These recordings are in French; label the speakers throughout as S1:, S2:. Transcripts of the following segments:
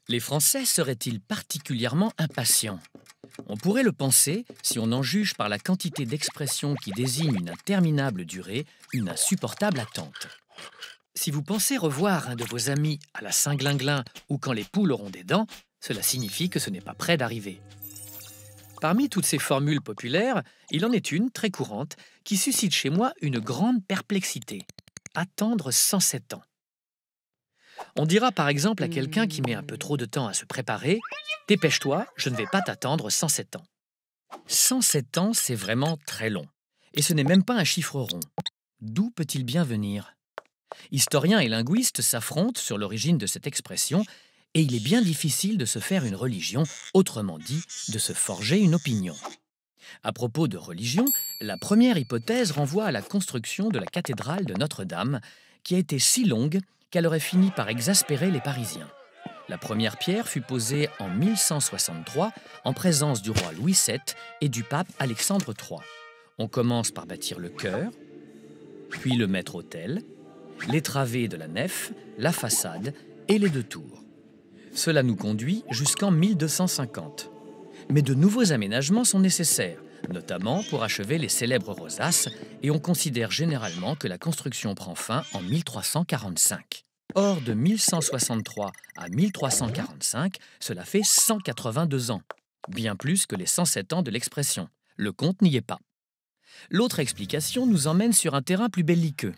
S1: Les Français seraient-ils particulièrement impatients? On pourrait le penser si on en juge par la quantité d'expressions qui désignent une interminable durée, une insupportable attente. Si vous pensez revoir un de vos amis à la Saint-Glinglin ou quand les poules auront des dents, cela signifie que ce n'est pas près d'arriver. Parmi toutes ces formules populaires, il en est une, très courante, qui suscite chez moi une grande perplexité. Attendre 107 ans. On dira par exemple à quelqu'un qui met un peu trop de temps à se préparer « Dépêche-toi, je ne vais pas t'attendre 107 ans ». 107 ans, c'est vraiment très long. Et ce n'est même pas un chiffre rond. D'où peut-il bien venir? Historiens et linguistes s'affrontent sur l'origine de cette expression et il est bien difficile de se faire une religion, autrement dit, de se forger une opinion. À propos de religion, la première hypothèse renvoie à la construction de la cathédrale de Notre-Dame, qui a été si longue qu'elle aurait fini par exaspérer les Parisiens. La première pierre fut posée en 1163 en présence du roi Louis VII et du pape Alexandre III. On commence par bâtir le chœur, puis le maître-autel, les travées de la nef, la façade et les deux tours. Cela nous conduit jusqu'en 1250. Mais de nouveaux aménagements sont nécessaires, notamment pour achever les célèbres rosaces, et on considère généralement que la construction prend fin en 1345. Or, de 1163 à 1345, cela fait 182 ans, bien plus que les 107 ans de l'expression. Le compte n'y est pas. L'autre explication nous emmène sur un terrain plus belliqueux.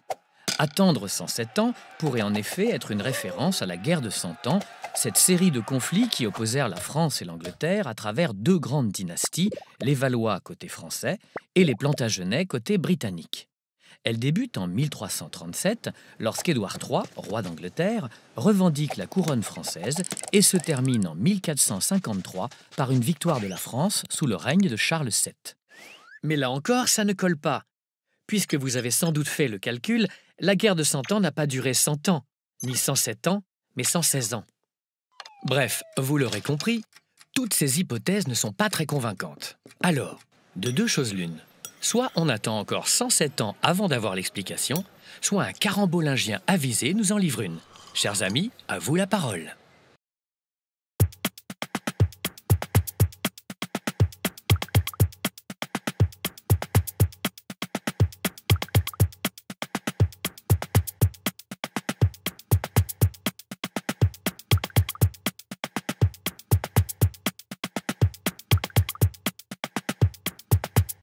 S1: Attendre 107 ans pourrait en effet être une référence à la guerre de Cent Ans, cette série de conflits qui opposèrent la France et l'Angleterre à travers deux grandes dynasties, les Valois côté français et les Plantagenets côté britannique. Elle débute en 1337, lorsqu'Édouard III, roi d'Angleterre, revendique la couronne française et se termine en 1453 par une victoire de la France sous le règne de Charles VII. Mais là encore, ça ne colle pas. Puisque vous avez sans doute fait le calcul, la guerre de Cent Ans n'a pas duré 100 ans, ni 107 ans, mais 116 ans. Bref, vous l'aurez compris, toutes ces hypothèses ne sont pas très convaincantes. Alors, de deux choses l'une. Soit on attend encore 107 ans avant d'avoir l'explication, soit un carambolingien avisé nous en livre une. Chers amis, à vous la parole.